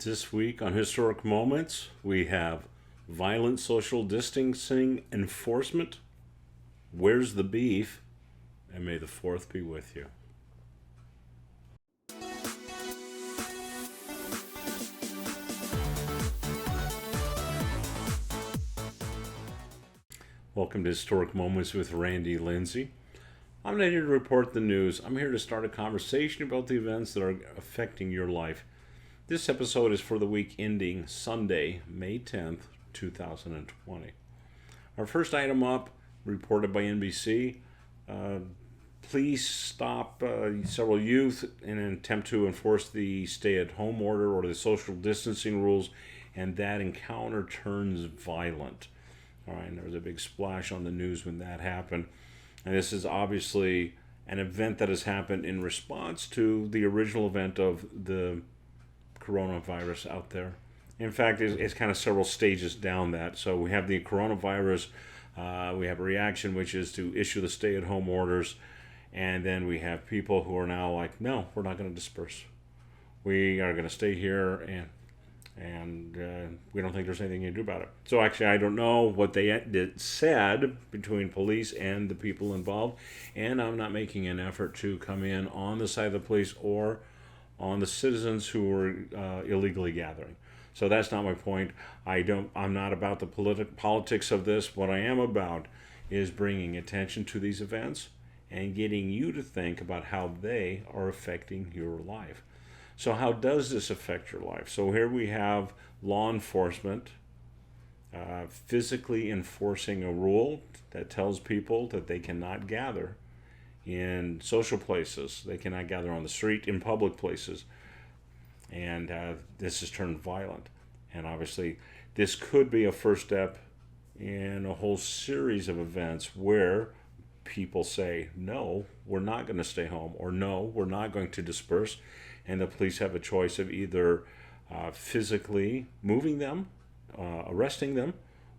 This week on Historic Moments, we have violent social distancing enforcement. Where's the beef? And may the 4th be with you. Welcome to Historic Moments with Lindsay. I'm not here to report the news. I'm here to start a conversation about the events that are affecting your life. This episode is for the week ending Sunday, May 10th, 2020. Our first item up, reported by NBC, police stop several youth in an attempt to enforce the stay-at-home order or the social distancing rules, and that encounter turns violent. All right, and there was a big splash on the news when that happened. And this is obviously an event that has happened in response to the original event of the coronavirus out there. In fact, it's kind of several stages down that. So we have the coronavirus, we have a reaction, which is to issue the stay-at-home orders, and then we have people who are now like, no, we're not going to disperse. We are going to stay here, and we don't think there's anything you can do about it. So actually, I don't know what they said between police and the people involved, and I'm not making an effort to come in on the side of the police or on the citizens who were illegally gathering. So that's not my point. I'm not about the politics of this. What I am about is bringing attention to these events and getting you to think about how they are affecting your life. So how does this affect your life? So here we have law enforcement physically enforcing a rule that tells people that they cannot gather in social places. They cannot gather on the street, in public places. And this has turned violent. And obviously, this could be a first step in a whole series of events where people say, no, we're not going to stay home, or no, we're not going to disperse. And the police have a choice of either physically moving them, arresting them,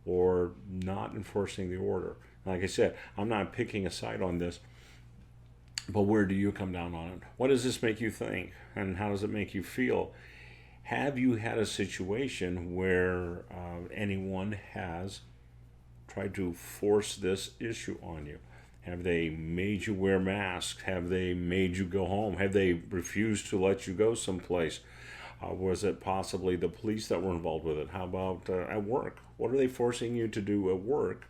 or not enforcing the order. Like I said, I'm not picking a side on this, but where do you come down on it? What does this make you think? And how does it make you feel? Have you had a situation where anyone has tried to force this issue on you? Have they made you wear masks? Have they made you go home? Have they refused to let you go someplace? Was it possibly the police that were involved with it? How about at work? What are they forcing you to do at work?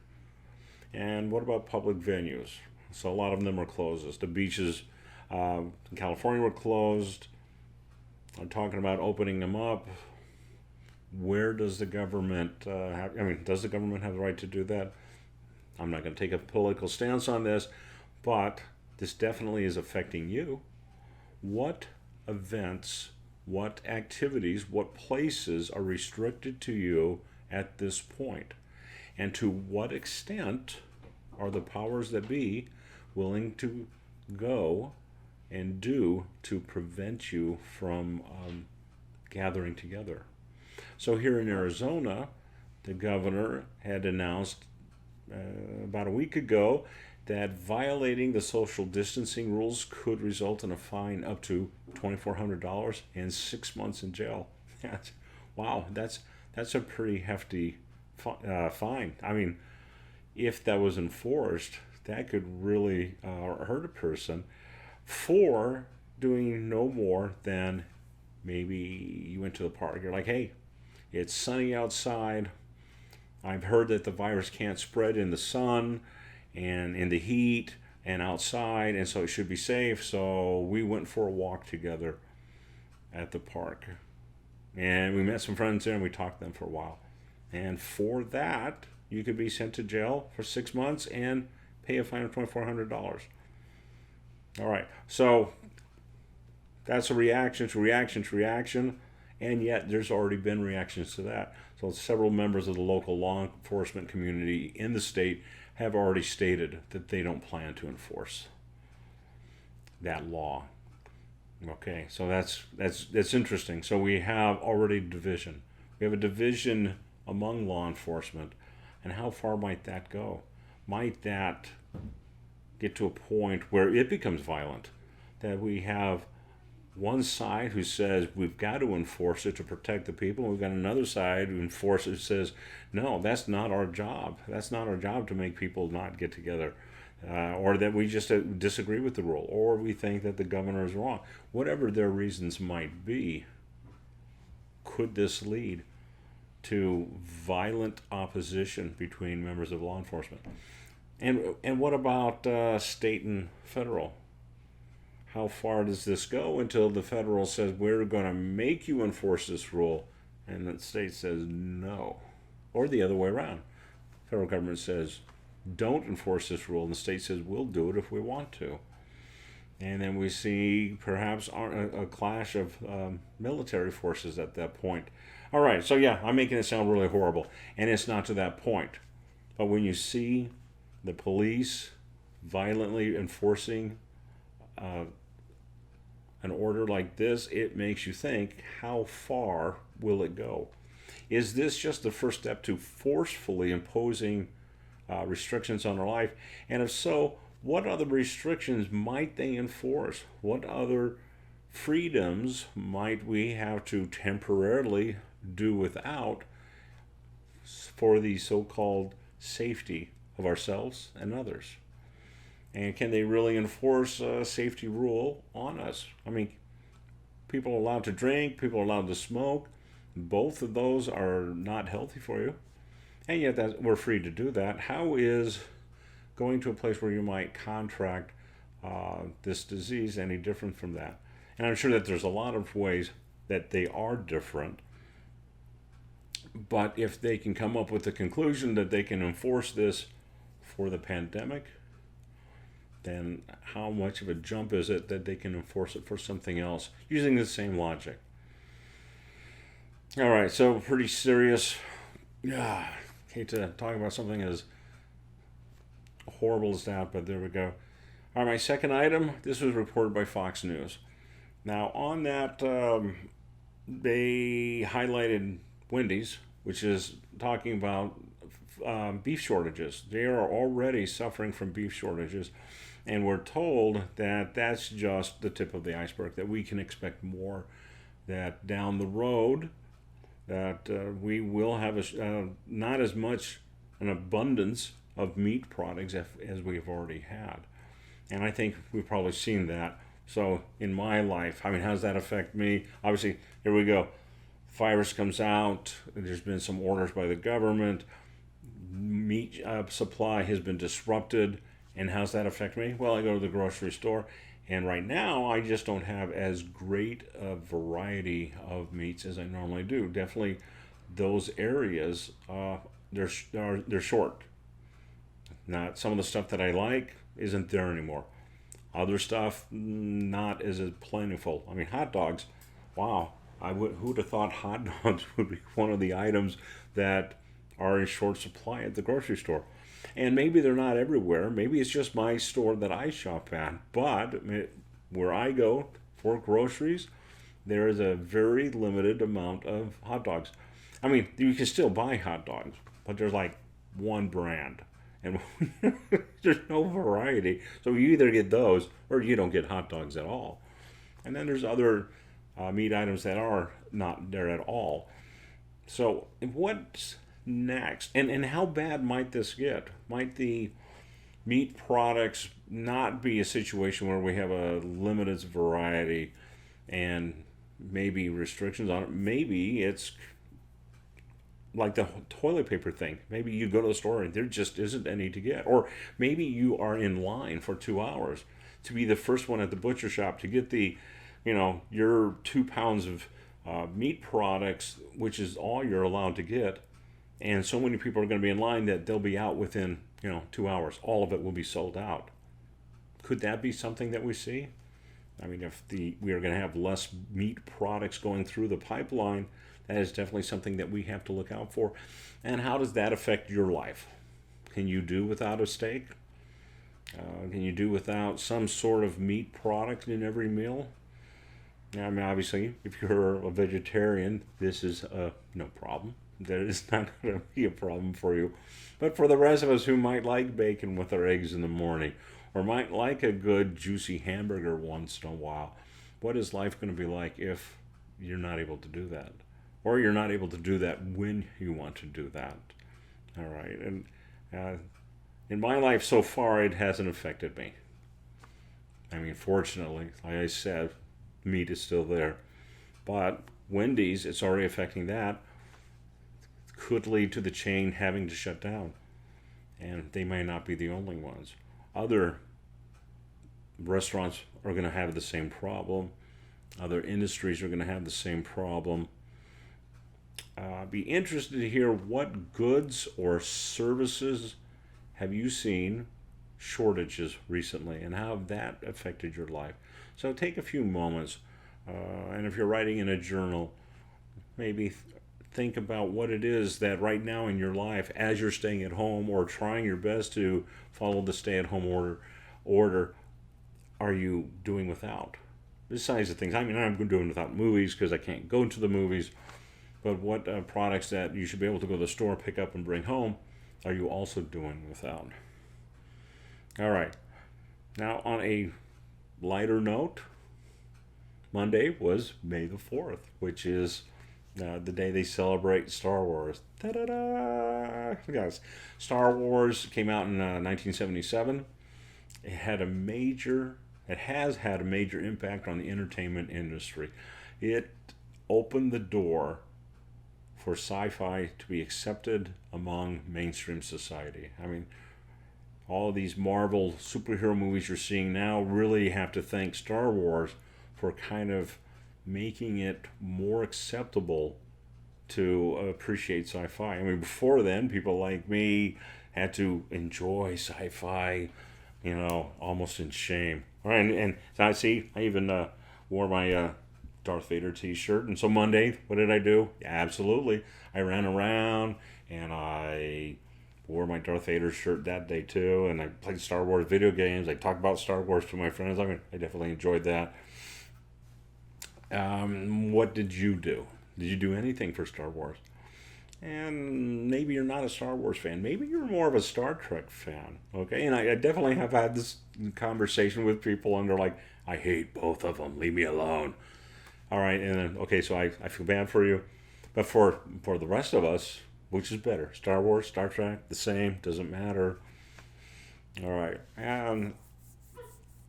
And what about public venues? So a lot of them are closed. The beaches in California were closed. I'm talking about opening them up. Where does the government does the government have the right to do that? I'm not going to take a political stance on this, but this definitely is affecting you. What events, what activities, what places are restricted to you at this point? And to what extent are the powers that be willing to go and do to prevent you from gathering together? So here in Arizona, the governor had announced about a week ago that violating the social distancing rules could result in a fine up to $2,400 and 6 months in jail. Wow, that's a pretty hefty fine. I mean, if that was enforced, that could really hurt a person for doing no more than maybe you went to the park. You're like, hey, it's sunny outside. I've heard that the virus can't spread in the sun and in the heat and outside, and so it should be safe. So we went for a walk together at the park. And we met some friends there and we talked to them for a while. And for that, you could be sent to jail for 6 months and pay a fine of $2,400. All right, so that's a reaction to reaction to reaction, and yet there's already been reactions to that. So several members of the local law enforcement community in the state have already stated that they don't plan to enforce that law. Okay, so that's interesting. So we have already division. We have a division among law enforcement, and how far might that go? Might that get to a point where it becomes violent, that we have one side who says we've got to enforce it to protect the people. We've got another side who enforces says, no, that's not our job. That's not our job to make people not get together. Or that we just disagree with the rule, or we think that the governor is wrong. Whatever their reasons might be, could this lead to violent opposition between members of law enforcement? And what about state and federal? How far does this go until the federal says we're going to make you enforce this rule, and the state says no, or the other way around? Federal government says don't enforce this rule, and the state says we'll do it if we want to. And then we see perhaps a clash of military forces at that point. All right, so yeah, I'm making it sound really horrible, and it's not to that point. But when you see the police violently enforcing an order like this, it makes you think, how far will it go? Is this just the first step to forcefully imposing restrictions on our life? And if so, what other restrictions might they enforce? What other freedoms might we have to temporarily do without for the so-called safety of ourselves and others? And can they really enforce a safety rule on us? I mean, people are allowed to drink, people are allowed to smoke. Both of those are not healthy for you. And yet we're free to do that. How is going to a place where you might contract this disease any different from that? And I'm sure that there's a lot of ways that they are different. But if they can come up with the conclusion that they can enforce this for the pandemic, then how much of a jump is it that they can enforce it for something else using the same logic? All right, so pretty serious. Yeah, hate to talk about something as horrible as that, but there we go. All right, my second item, this was reported by Fox News. Now, on that, they highlighted Wendy's, which is talking about beef shortages. They are already suffering from beef shortages, and we're told that that's just the tip of the iceberg, that we can expect more, that down the road, that we will have not as much an abundance of meat products as we've already had. And I think we've probably seen that. So in my life, I mean, how does that affect me? Obviously, here we go. Virus comes out. There's been some orders by the government. Meat supply has been disrupted. And how's that affect me? Well, I go to the grocery store, and right now I just don't have as great a variety of meats as I normally do. Definitely, those areas they're short. Not some of the stuff that I like isn't there anymore. Other stuff not as plentiful. I mean, hot dogs. Wow, who'd have thought hot dogs would be one of the items that are in short supply at the grocery store? And maybe they're not everywhere. Maybe it's just my store that I shop at. But where I go for groceries, there is a very limited amount of hot dogs. I mean, you can still buy hot dogs, but there's like one brand. And there's no variety. So you either get those or you don't get hot dogs at all. And then there's other meat items that are not there at all. So what's next? And how bad might this get? Might the meat products not be a situation where we have a limited variety and maybe restrictions on it? Maybe it's like the toilet paper thing. Maybe you go to the store and there just isn't any to get. Or maybe you are in line for 2 hours to be the first one at the butcher shop to get your 2 pounds of meat products, which is all you're allowed to get. And so many people are going to be in line that they'll be out within 2 hours. All of it will be sold out. Could that be something that we see? I mean, if we are going to have less meat products going through the pipeline, that is definitely something that we have to look out for. And how does that affect your life? Can you do without a steak? Can you do without some sort of meat product in every meal? I mean, obviously, if you're a vegetarian, this is no problem. That is not going to be a problem for you. But for the rest of us who might like bacon with our eggs in the morning, or might like a good juicy hamburger once in a while, what is life going to be like if you're not able to do that? Or you're not able to do that when you want to do that. All right. And in my life so far, it hasn't affected me. I mean, fortunately, like I said, meat is still there. But Wendy's, it's already affecting that. Could lead to the chain having to shut down. And they may not be the only ones. Other restaurants are going to have the same problem. Other industries are going to have the same problem. Be interested to hear what goods or services have you seen shortages recently and how that affected your life. So take a few moments, and if you're writing in a journal, maybe think about what it is that right now in your life, as you're staying at home or trying your best to follow the stay-at-home order, are you doing without? Besides the things, I mean, I'm doing without movies because I can't go to the movies, but what products that you should be able to go to the store, pick up, and bring home are you also doing without? All right. Now, on a lighter note, Monday was May the 4th, which is the day they celebrate Star Wars. Ta-da-da! Yes. Star Wars came out in 1977. It has had a major impact on the entertainment industry. It opened the door for sci-fi to be accepted among mainstream society. I mean, all of these Marvel superhero movies you're seeing now really have to thank Star Wars for kind of making it more acceptable to appreciate sci-fi. I mean, before then, people like me had to enjoy sci-fi, almost in shame. All right, and I see, I even wore my Darth Vader t-shirt. And so Monday, what did I do? Yeah, absolutely. I ran around and I wore my Darth Vader shirt that day too. And I played Star Wars video games. I talked about Star Wars to my friends. I mean, I definitely enjoyed that. What did you do? Did you do anything for Star Wars? And maybe you're not a Star Wars fan. Maybe you're more of a Star Trek fan. Okay, and I definitely have had this conversation with people and they're like, I hate both of them. Leave me alone. All right, and then, okay, so I feel bad for you. But for the rest of us, which is better? Star Wars, Star Trek, the same, doesn't matter. All right, and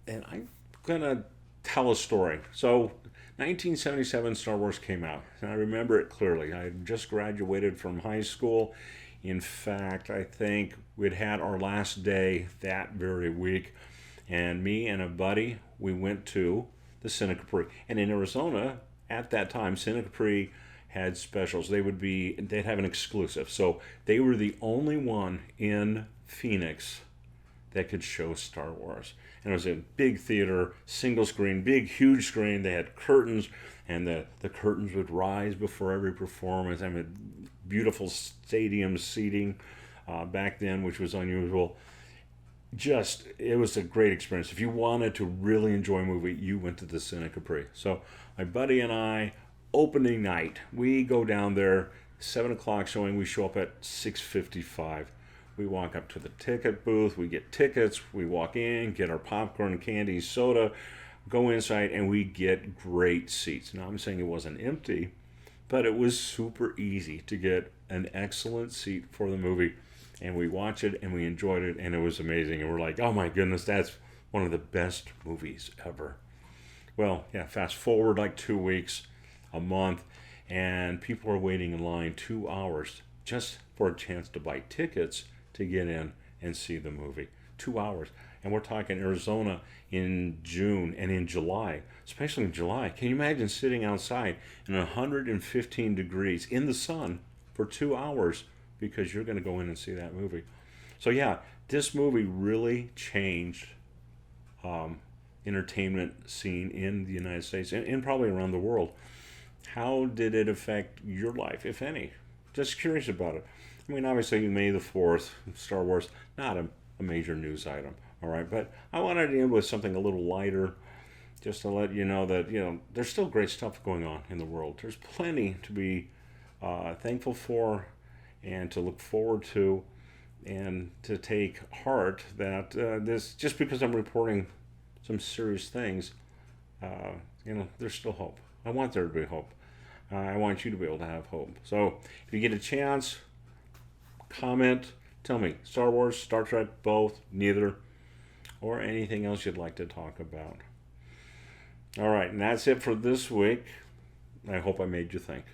I'm going to tell a story. So 1977, Star Wars came out, and I remember it clearly. I had just graduated from high school. In fact, I think we'd had our last day that very week, and me and a buddy, we went to the Santa Capri. And in Arizona, at that time, Santa Capri had specials. They'd have an exclusive. So they were the only one in Phoenix that could show Star Wars. And it was a big theater, single screen, big, huge screen. They had curtains, and the curtains would rise before every performance. I mean, beautiful stadium seating back then, which was unusual. It was a great experience. If you wanted to really enjoy a movie, you went to the Santa Capri. So my buddy and I, opening night, we go down there, 7 o'clock showing, we show up at 6:55. We walk up to the ticket booth, we get tickets, we walk in, get our popcorn, candy, soda, go inside, and we get great seats. Now, I'm saying it wasn't empty, but it was super easy to get an excellent seat for the movie. And we watched it, and we enjoyed it, and it was amazing. And we're like, oh my goodness, that's one of the best movies ever. Well, yeah, fast forward like 2 weeks, a month, and people are waiting in line 2 hours just for a chance to buy tickets to get in and see the movie. 2 hours. And we're talking Arizona in June and in July, especially in July. Can you imagine sitting outside in 115 degrees in the sun for 2 hours because you're going to go in and see that movie? So yeah, this movie really changed entertainment scene in the United States and probably around the world. How did it affect your life, if any? Just curious about it. I mean, obviously, May the 4th, Star Wars, not a major news item, all right? But I wanted to end with something a little lighter, just to let you know that, there's still great stuff going on in the world. There's plenty to be thankful for and to look forward to and to take heart that this, just because I'm reporting some serious things, there's still hope. I want there to be hope. I want you to be able to have hope. So if you get a chance, comment, tell me Star Wars, Star Trek, both, neither, or anything else you'd like to talk about. All right, and that's it for this week. I hope I made you think.